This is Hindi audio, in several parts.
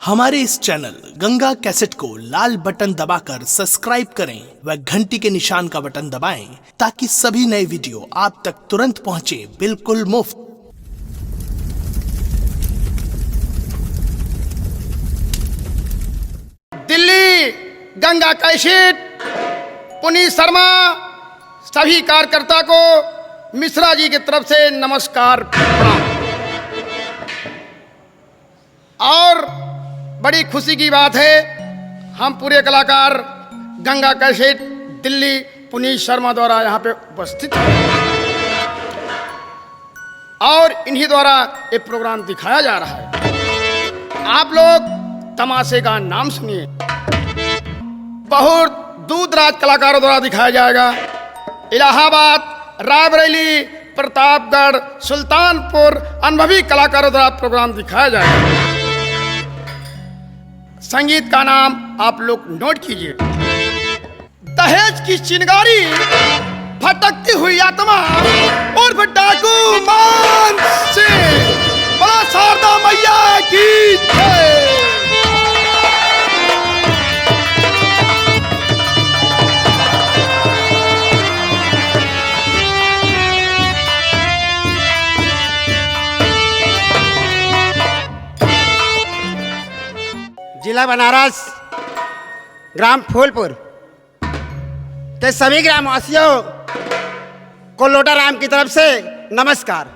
हमारे इस चैनल गंगा कैसेट को लाल बटन दबाकर सब्सक्राइब करें व घंटी के निशान का बटन दबाएं ताकि सभी नए वीडियो आप तक तुरंत पहुंचे बिल्कुल मुफ्त। दिल्ली गंगा कैसेट पुनीत शर्मा सभी कार्यकर्ता को मिश्रा जी की तरफ से नमस्कार प्रणाम। और बड़ी खुशी की बात है, हम पूरे कलाकार गंगा कैसेट दिल्ली पुनीत शर्मा द्वारा यहाँ पे उपस्थित हैं और इन्हीं द्वारा ये प्रोग्राम दिखाया जा रहा है। आप लोग तमाशे का नाम सुनिए, बहुत दूर दराज कलाकारों द्वारा दिखाया जाएगा। इलाहाबाद, रायबरेली, प्रतापगढ़, सुल्तानपुर अनुभवी कलाकारों द्वारा प्रोग्राम दिखाया जाएगा। संगीत का नाम आप लोग नोट कीजिए। दहेज की चिंगारी, भटकती हुई आत्मा और डाकू मान से बड़ा शारदा मैया की जय। जिला बनारस, ग्राम फूलपुर के सभी ग्रामवासियों को लोटाराम की तरफ से नमस्कार।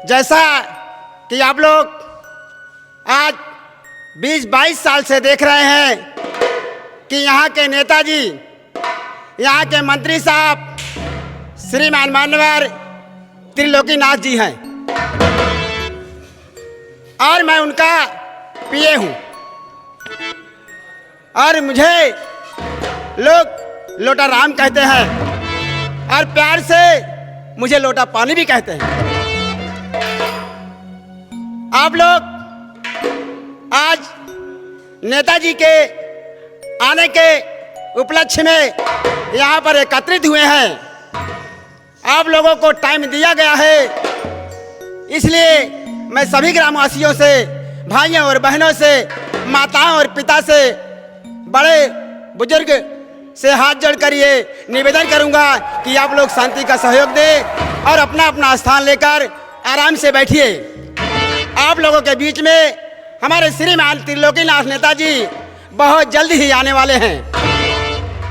जैसा कि आप लोग आज 20-22 साल से देख रहे हैं कि यहाँ के नेताजी, यहाँ के मंत्री साहब श्रीमान मान्यवर त्रिलोकीनाथ जी हैं और मैं उनका पीए हूँ और मुझे लोग लोटा राम कहते हैं और प्यार से मुझे लोटा पानी भी कहते हैं। आप लोग आज नेताजी के आने के उपलक्ष्य में यहाँ पर एकत्रित हुए हैं। आप लोगों को टाइम दिया गया है, इसलिए मैं सभी ग्रामवासियों से, भाइयों और बहनों से, माताओं और पिता से, बड़े बुजुर्ग से हाथ जोड़कर ये निवेदन करूंगा कि आप लोग शांति का सहयोग दें और अपना अपना स्थान लेकर आराम से बैठिए। आप लोगों के बीच में हमारे श्रीमान त्रिलोकीनाथ नेताजी बहुत जल्द ही आने वाले हैं।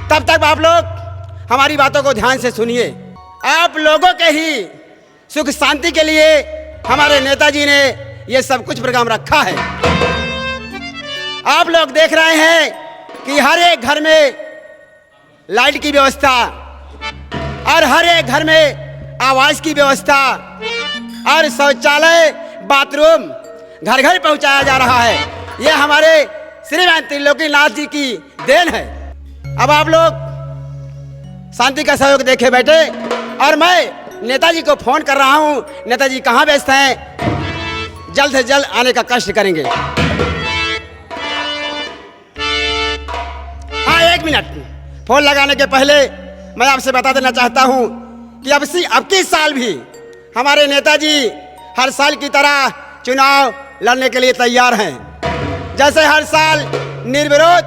तब तक आप लोग हमारी बातों को ध्यान से सुनिए। आप लोगों के ही सुख शांति के लिए हमारे नेताजी ने ये सब कुछ प्रोग्राम रखा है। आप लोग देख रहे हैं कि हर एक घर में लाइट की व्यवस्था और हर एक घर में आवास की व्यवस्था और शौचालय, बाथरूम घर घर पहुंचाया जा रहा है। ये हमारे श्रीमान त्रिलोकीनाथ जी की देन है। अब आप लोग शांति का सहयोग देखे बैठे और मैं नेताजी को फोन कर रहा हूँ। नेताजी कहाँ व्यस्त हैं, जल्द से जल्द आने का कष्ट करेंगे। हाँ, 1 मिनट। फोन लगाने के पहले मैं आपसे बता देना चाहता हूँ कि अब की साल भी हमारे नेताजी हर साल की तरह चुनाव लड़ने के लिए तैयार हैं। जैसे हर साल निर्विरोध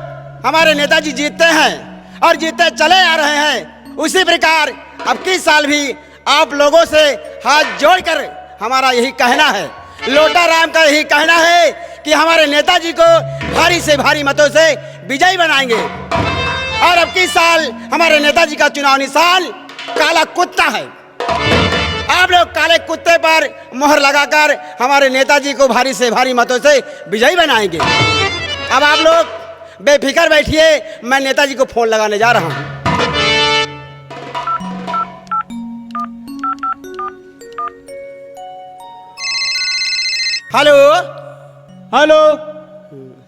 हमारे नेताजी जीतते हैं और जीतते चले आ रहे हैं, उसी प्रकार अब की साल भी आप लोगों से हाथ जोड़कर हमारा यही कहना है, लोटाराम का यही कहना है कि हमारे नेताजी को भारी से भारी मतों से विजयी बनाएंगे। और अब की साल हमारे नेताजी का चुनाव निशान काला कुत्ता है। आप लोग काले कुत्ते पर मोहर लगाकर हमारे नेताजी को भारी से भारी मतों से विजयी बनाएंगे। अब आप लोग बेफिक्र बैठिए, मैं नेताजी को फोन लगाने जा रहा हूँ। हेलो हेलो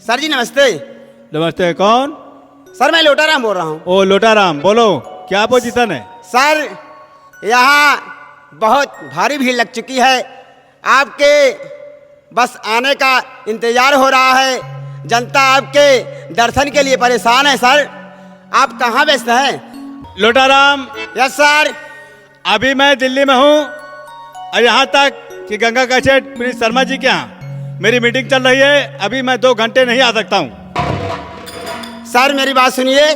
सर जी, नमस्ते। नमस्ते, कौन? सर मैं लोटाराम बोल रहा हूँ। ओ लोटाराम, बोलो क्या पोजीशन है? सर यहाँ बहुत भारी भीड़ लग चुकी है, आपके बस आने का इंतजार हो रहा है। जनता आपके दर्शन के लिए परेशान है। सर आप कहाँ व्यस्त हैं? लोटाराम, यस सर। अभी मैं दिल्ली में हूँ और यहाँ तक कि गंगा कैसेट पुनीत शर्मा जी के यहाँ मेरी मीटिंग चल रही है, अभी मैं 2 घंटे नहीं आ सकता हूँ। सर मेरी बात सुनिए,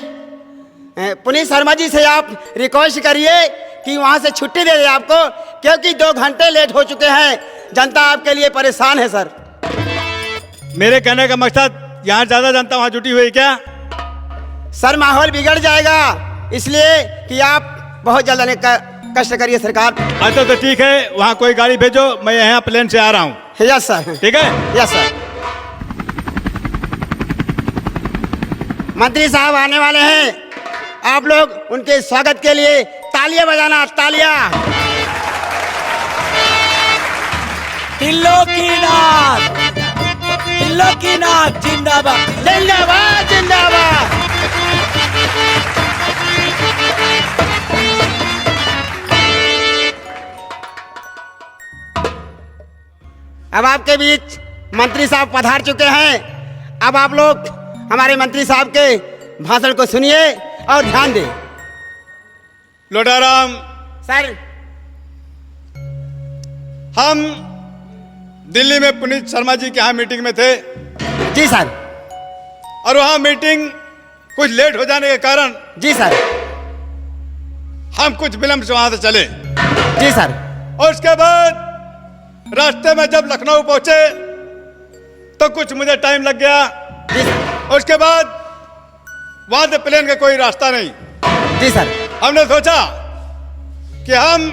पुनीत शर्मा जी से आप रिक्वेस्ट करिए कि वहाँ से छुट्टी दे दे आपको, क्योंकि 2 घंटे लेट हो चुके हैं। जनता आपके लिए परेशान है सर। मेरे कहने का मकसद यहाँ ज़्यादा जनता वहाँ जुटी हुई है क्या? सर माहौल बिगड़ जाएगा, इसलिए कि आप बहुत जल्द आने का कष्ट करिए सरकार। अच्छा तो ठीक है, वहाँ कोई गाड़ी भेजो, मैं यहाँ प्लेन से आ रहा हूँ। Yes sir. ठीक है? Yes sir. मंत्री साहब आने वाले हैं, आप लोग उनके स्वागत के लिए तालियां बजाना, तालियां। त्रिलोकीनाथ जिंदाबाद, जिंदाबाद जिंदाबाद। अब आपके बीच मंत्री साहब पधार चुके हैं। अब आप लोग हमारे मंत्री साहब के भाषण को सुनिए और ध्यान दें। लोटाराम, सर हम दिल्ली में पुनीत शर्मा जी के यहाँ मीटिंग में थे जी सर। और वहाँ मीटिंग कुछ लेट हो जाने के कारण जी सर। हम कुछ विलंब से वहाँ से चले। जी सर। और उसके बाद रास्ते में जब लखनऊ पहुंचे तो कुछ मुझे टाइम लग गया। जी सर। और उसके बाद वहां से प्लेन का कोई रास्ता नहीं। जी सर। हमने सोचा कि हम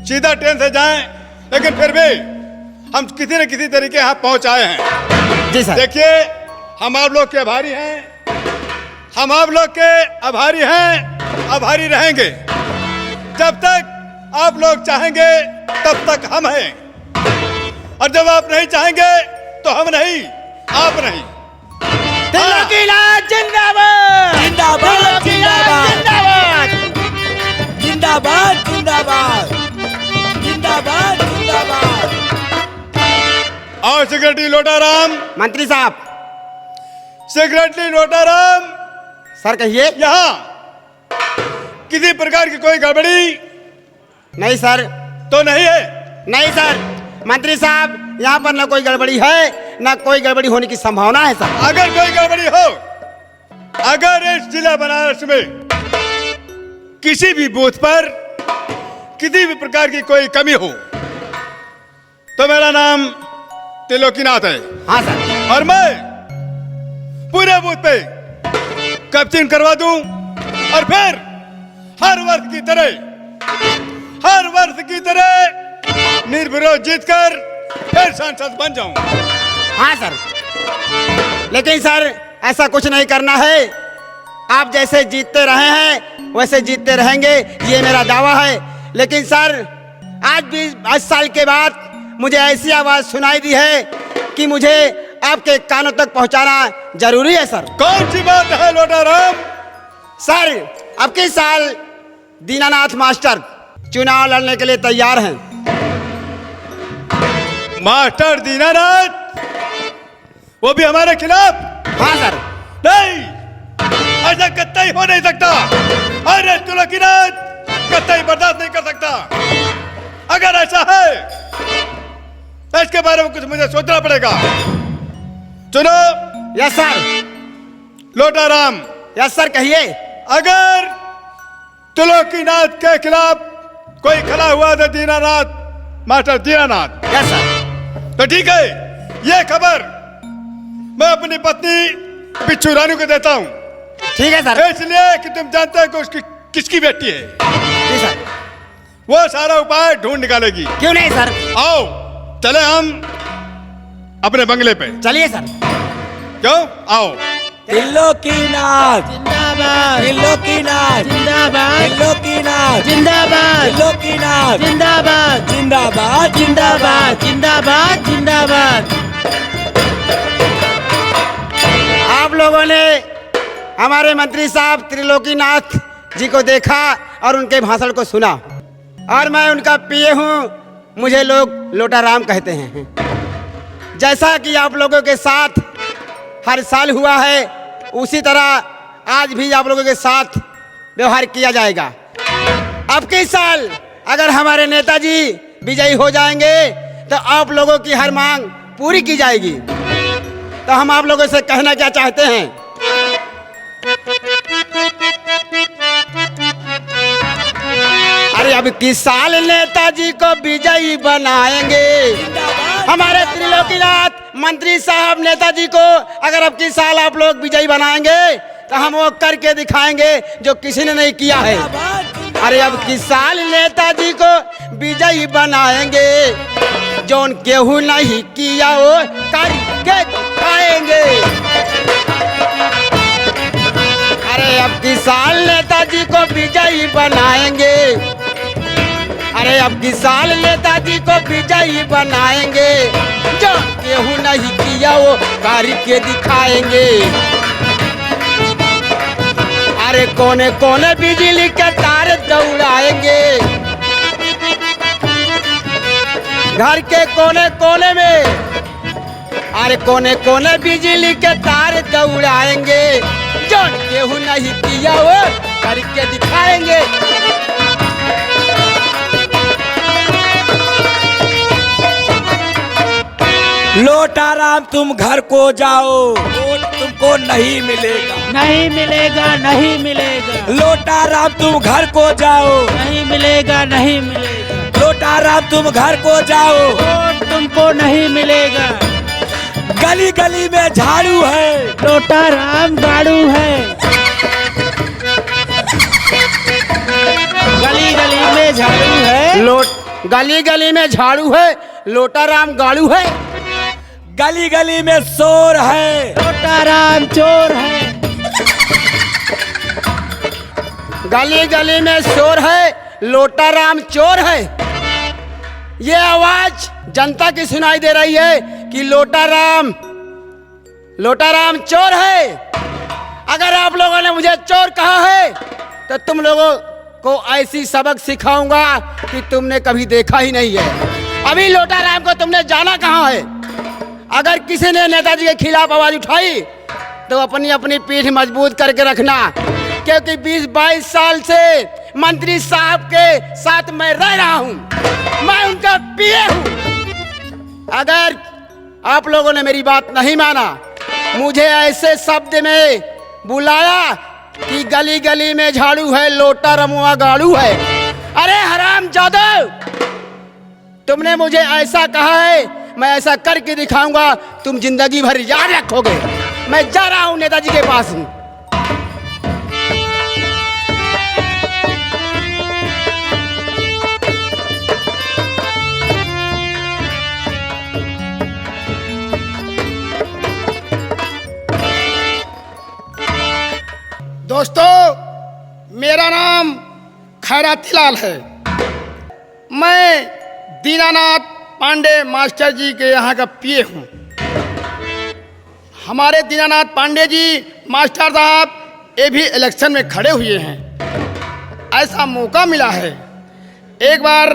सीधा ट्रेन से जाएं, लेकिन फिर भी हम किसी न किसी तरीके यहाँ पहुंच आए हैं। जी सर। देखिए, हम आप लोग के आभारी हैं, हम आप लोग के आभारी हैं, आभारी रहेंगे। जब तक आप लोग चाहेंगे तब तक हम हैं, और जब आप नहीं चाहेंगे तो हम नहीं, आप नहीं। त्रिलोकीनाथ जिंदाबाद, जिंदाबाद, जिंदाबाद, जिंदाबाद, जिंदाबाद, जिंदाबाद, जिंदाबाद। और सेक्रेटरी लोटाराम, मंत्री साहब। सेक्रेटरी लोटाराम, सर कहिए। यहाँ किसी प्रकार की कोई गड़बड़ी नहीं सर। तो नहीं है? नहीं सर, मंत्री साहब यहाँ पर न कोई गड़बड़ी है, न कोई गड़बड़ी होने की संभावना है सर। अगर कोई गड़बड़ी हो, अगर इस जिला बनारस में किसी भी बूथ पर किसी भी प्रकार की कोई कमी हो तो मेरा नाम त्रिलोकीनाथ है। हाँ सर। और मैं पूरे बूथ पे कब्जिंग करवा दूं, और फिर हर वर्ष की तरह निर्विरोध जीतकर फिर सांसद बन जाऊं। हाँ सर। लेकिन सर ऐसा कुछ नहीं करना है। आप जैसे जीतते रहे हैं वैसे जीतते रहेंगे, ये मेरा दावा है। लेकिन सर आज 20 साल के बाद मुझे ऐसी आवाज सुनाई दी है कि मुझे आपके कानों तक पहुंचाना जरूरी है सर। कौन सी बात है लोटाराम? सर अब के साल दीनानाथ मास्टर चुनाव लड़ने के लिए तैयार हैं। मास्टर दीनानाथ, वो भी हमारे खिलाफ? हाँ सर। नहीं, ऐसा कतई हो नहीं सकता। अरे त्रिलोकीनाथ, कतई बर्दाश्त नहीं कर सकता। अगर ऐसा है तो इसके बारे में कुछ मुझे सोचना पड़ेगा। सुनो यस सर। लोटाराम, यस सर कहिए। अगर त्रिलोकीनाथ के खिलाफ कोई खड़ा हुआ तो Dinanath, master Dinanath. Yes sir. तो ठीक है, ये खबर मैं अपनी पत्नी बिच्छू रानी को देता हूँ। ठीक है सर। इसलिए कि तुम जानते हो कि उसकी किसकी बेटी है। जी सर। वो सारा उपाय ढूंढ निकालेगी। क्यों नहीं सर। आओ चले हम अपने बंगले पे। चलिए सर। क्यों? आओ। त्रिलोकीनाथ जिंदाबाद, त्रिलोकीनाथ जिंदाबाद, त्रिलोकीनाथ जिंदाबाद, त्रिलोकीनाथ जिंदाबाद, जिंदाबाद, जिंदाबाद, जिंदाबाद, जिंदाबाद। आप लोगों ने हमारे मंत्री साहब त्रिलोकीनाथ जी को देखा और उनके भाषण को सुना, और मैं उनका पीए हूँ। मुझे लोग लोटाराम कहते हैं। जैसा कि आप लोगों के साथ हर साल हुआ है, उसी तरह आज भी आप लोगों के साथ व्यवहार किया जाएगा। अब के साल अगर हमारे नेताजी विजयी हो जाएंगे तो आप लोगों की हर मांग पूरी की जाएगी। तो हम आप लोगों से कहना क्या चाहते हैं, अरे अब किस साल नेताजी को विजयी बनाएंगे। हमारे त्रिलोकीनाथ मंत्री साहब नेताजी को अगर अब किस साल आप लोग विजयी बनाएंगे तो हम वो करके दिखाएंगे जो किसी ने नहीं किया है। अरे अब किस साल नेताजी को विजयी बनाएंगे, जो केहू नहीं किया वो करके दिखाएंगे। अरे अब किस साल नेताजी को विजयी बनाएंगे, अरे अब किस साल नेताजी को विजयी बनाएंगे, जो केहू नहीं किया वो करके दिखाएंगे। अरे कोने कोने बिजली के तार दौड़ाएंगे, घर के कोने कोने में, अरे कोने कोने बिजली के तार दौड़ाएंगे, जो केहू नहीं किया वो करके दिखाएंगे। लोटाराम तुम घर को जाओ, वोट तुमको नहीं मिलेगा, नहीं मिलेगा, नहीं मिलेगा, लोटाराम तुम घर को जाओ, नहीं मिलेगा, नहीं मिलेगा, लोटाराम तुम घर को जाओ, वोट तुमको नहीं मिलेगा। गली गली में झाड़ू है, लोटाराम गाड़ू है, गली गली में झाड़ू है, गली गली में झाड़ू है, लोटाराम गाड़ू है, गली गली में शोर है, लोटाराम चोर है, गली गली में शोर है, लोटाराम चोर है। ये आवाज जनता की सुनाई दे रही है कि लोटाराम चोर है। अगर आप लोगों ने मुझे चोर कहा है तो तुम लोगों को ऐसी सबक सिखाऊंगा कि तुमने कभी देखा ही नहीं है। अभी लोटाराम को तुमने जाना कहाँ है। अगर किसी ने नेताजी के खिलाफ आवाज उठाई तो अपनी अपनी पीठ मजबूत करके रखना, क्योंकि 20-22 साल से मंत्री साहब के साथ मैं रह रहा हूं, मैं उनका पीए हूं। अगर आप लोगों ने मेरी बात नहीं माना, मुझे ऐसे शब्द में बुलाया कि गली गली में झाड़ू है, लोटा रमुआ गाड़ू है, अरे हराम जादव, तुमने मुझे ऐसा कहा है, मैं ऐसा करके दिखाऊंगा, तुम जिंदगी भर याद रखोगे। मैं जा रहा हूं नेताजी के पास हूं। दोस्तों, मेरा नाम खैराती लाल है। मैं दीनानाथ पांडे मास्टर जी के यहाँ का पीए हूँ। हमारे दीनानाथ पांडे जी मास्टर साहब ये भी इलेक्शन में खड़े हुए हैं। ऐसा मौका मिला है, एक बार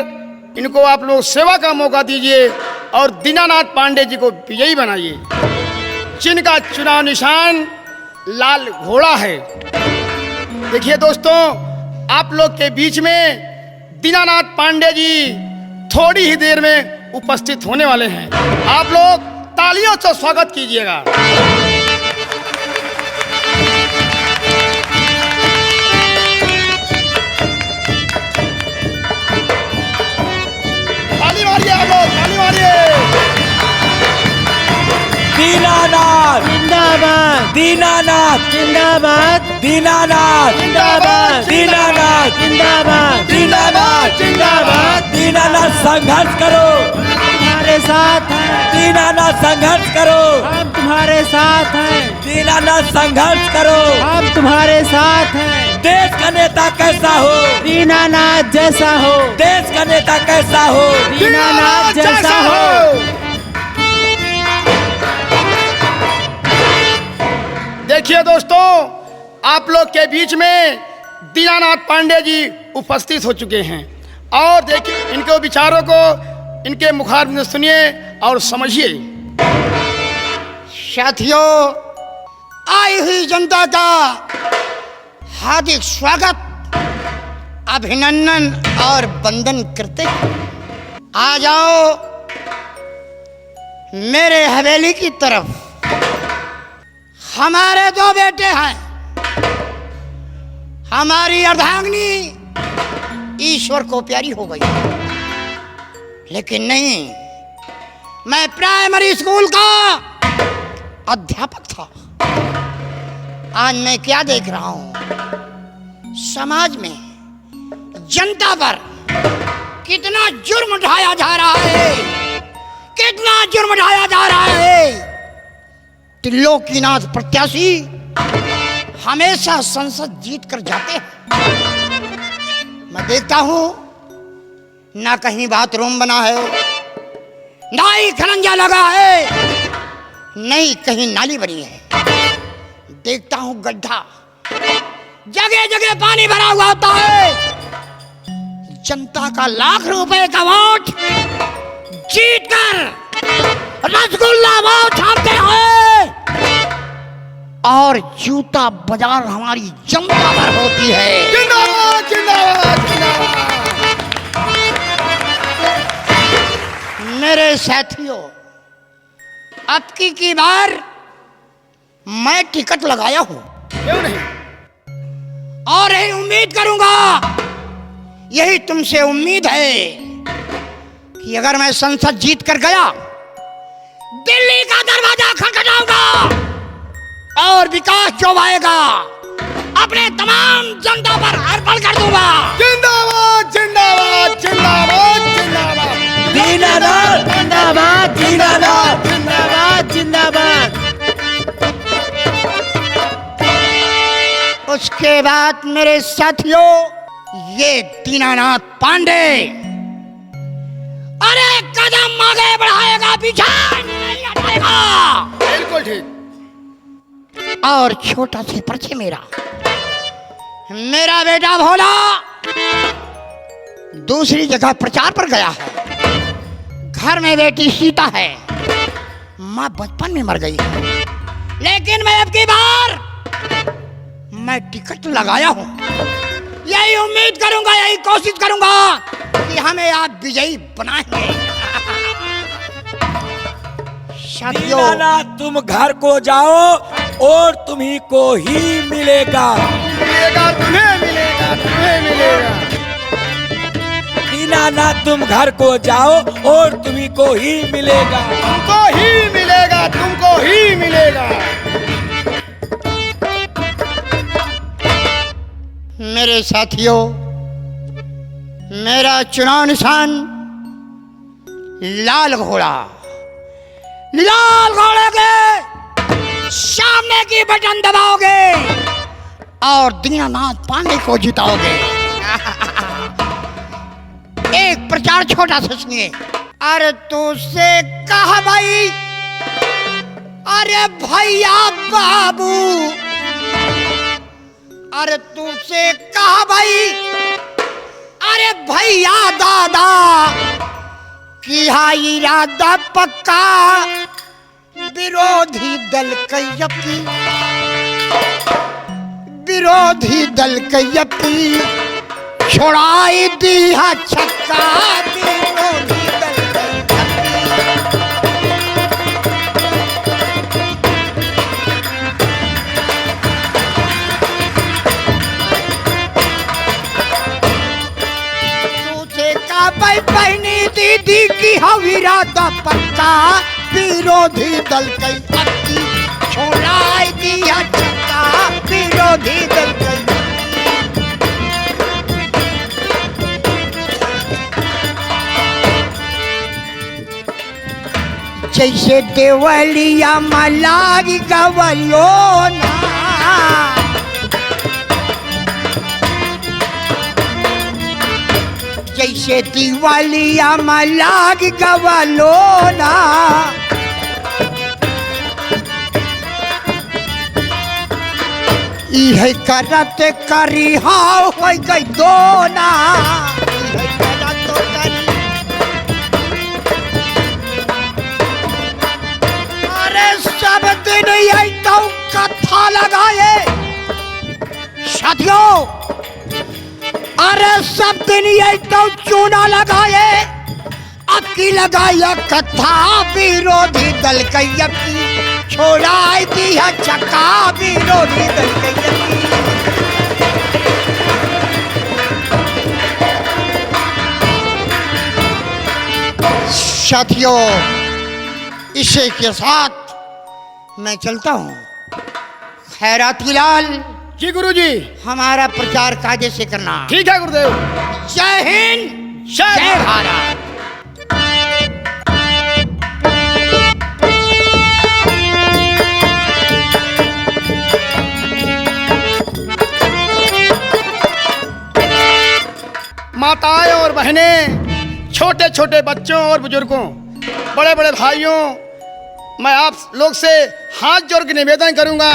इनको आप लोग सेवा का मौका दीजिए और दीनानाथ पांडे जी को विजयी बनाइए। जिनका चुनाव निशान लाल घोड़ा है। देखिए दोस्तों, आप लोग के बीच में दीनानाथ पांडे जी थोड़ी ही देर में उपस्थित होने वाले हैं। आप लोग तालियों से स्वागत कीजिएगा। ताली मारिए आप लोग, ताली मारिए। दीनानाथ जिंदाबाद, दीनानाथ जिंदाबाद, दीनानाथ जिंदाबाद, दीनानाथ जिंदाबाद, दीनानाथ जिंदाबाद। दीनानाथ संघर्ष करो, तुम्हारे साथ हैं, दीनानाथ संघर्ष करो, हम तुम्हारे साथ हैं, दीनानाथ संघर्ष करो। हम तुम्हारे साथ हैं। देश का नेता कैसा हो, दीनानाथ जैसा हो, देश का नेता कैसा हो, दीनानाथ जैसा हो। देखिए दोस्तों, आप लोग के बीच में दीनानाथ पांडे जी उपस्थित हो चुके हैं और देखिए इनके विचारों को इनके मुखारबिंद में सुनिए और समझिए। साथियों, आई हुई जनता का हार्दिक स्वागत, अभिनंदन और वंदन करते हैं। आ जाओ मेरे हवेली की तरफ। हमारे दो बेटे हैं। हमारी अर्धांगिनी ईश्वर को प्यारी हो गई, लेकिन नहीं, मैं प्राइमरी स्कूल का अध्यापक था। आज मैं क्या देख रहा हूं, समाज में जनता पर कितना जुर्म ढाया जा रहा है, कितना जुर्म ढाया जा रहा है। त्रिलोकीनाथ प्रत्याशी हमेशा संसद जीत कर जाते हैं। मैं देखता हूं ना कहीं बाथरूम बना है, ना ही खरंजा लगा है, नहीं कहीं नाली बनी है। देखता हूं गड्ढा, जगह जगह पानी भरा हुआ होता है। जनता का लाख रुपए का वोट जीत कर रसगुल्ला वो छापते हैं और जूता बाजार हमारी जनता पर होती है। जिंदाबाद जिंदाबाद जिंदाबाद। मेरे साथियों, अब की बार मैं टिकट लगाया हूं, क्यों नहीं? और यही उम्मीद करूंगा, यही तुमसे उम्मीद है कि अगर मैं संसद जीत कर गया, दिल्ली का दरवाजा खटखटाऊंगा और विकास जो आएगा अपने तमाम जनता पर अर्पण कर दूंगा। जिंदाबाद जिंदाबाद जिंदाबाद जिंदाबाद दीनानाथ जिंदाबाद, दीनानाथ जिंदाबाद, जिंदाबाद। उसके बाद मेरे साथियों, ये दीनानाथ पांडे अरे कदम आगे बढ़ाएगा, पीछे नहीं हटाएगा। बिल्कुल ठीक। और छोटा से पर्चे मेरा बेटा भोला दूसरी जगह प्रचार पर गया है। घर में बेटी सीता है, माँ बचपन में मर गई है, लेकिन मैं अब की बार मैं टिकट लगाया हूं। यही उम्मीद करूंगा, यही कोशिश करूंगा कि हमें आप विजयी बनाएंगे। साथियों, दीनानाथ तुम घर को जाओ और तुम्ही को ही मिलेगा। मिलेगा तुम्हें, मिलेगा तुम्हें, मिलेगा। दीनानाथ तुम घर को जाओ और तुम्ही को ही मिलेगा। तुमको ही मिलेगा, तुमको ही मिलेगा। मेरे साथियों, मेरा चुनाव निशान लाल घोड़ा। लाल घोड़े के सामने की बटन दबाओगे और दीनानाथ पांडे को जिताओगे। एक प्रचार छोटा सा सुनिए। अरे तुझसे कहा भाई, अरे भैया बाबू, अरे तुझसे कहा भाई, अरे भैया दादा, किया इरादा पक्का, विरोधी दल कैयपी, विरोधी दल कैयपी, छोड़ाई दिया छक्का, विरोधी दल कैयपी। तुझे का भाई बहनी दीदी की इरादा पक्का, विरोधी दल कैयपी, छोड़ाई दिया छक्का, विरोधी दल कैयपी। जैसे देवलिया मलागी गवलो ना, जैसे दिवालिया मलागी गवलो ना, इहे करत करी हाउ हो गई दोना, इहे करत करी। अरे सब दिन यही तो कथा लगाए साथियों, अरे सब दिन यही तो चूना लगाए की लगाया कथा विरोधी दल की छोड़ा दिया चक्का विरोधी दल की। साथियों, इसी के साथ मैं चलता हूँ। खैराती लाल, जी गुरुजी। हमारा प्रचार कायदे से करना। ठीक है गुरुदेव। जय हिंद, जय भारत। माताएं और बहनें, छोटे छोटे बच्चों और बुजुर्गों, बड़े बड़े भाइयों, मैं आप लोग से हाथ जोड़ के निवेदन करूंगा,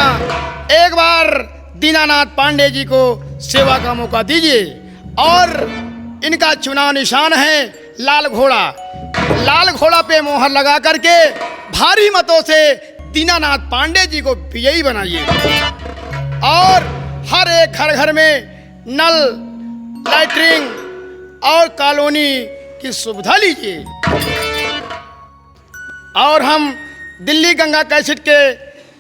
एक बार दीनानाथ पांडे जी को सेवा का मौका दीजिए। और इनका चुनाव निशान है लाल घोड़ा। लाल घोड़ा पे मोहर लगा करके भारी मतों से दीनानाथ पांडे जी को विजयी बनाइए। और हर एक घर घर में नल, लैट्रिन और कॉलोनी की सुविधा लीजिए। और हम दिल्ली गंगा कैसेट के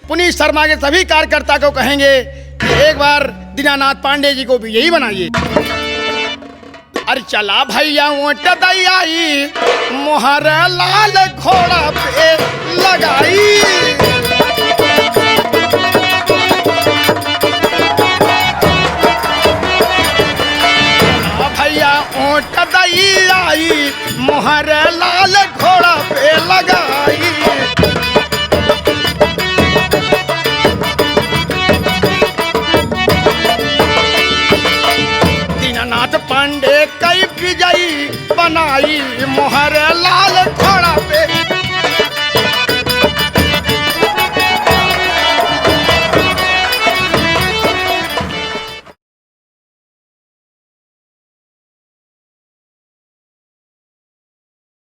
पुनीत शर्मा के सभी कार्यकर्ता को कहेंगे कि एक बार दीनानाथ पांडे जी को भी यही बनाइए। अरे चला भैया वोट दई आई मोहर लाल घोड़ा पे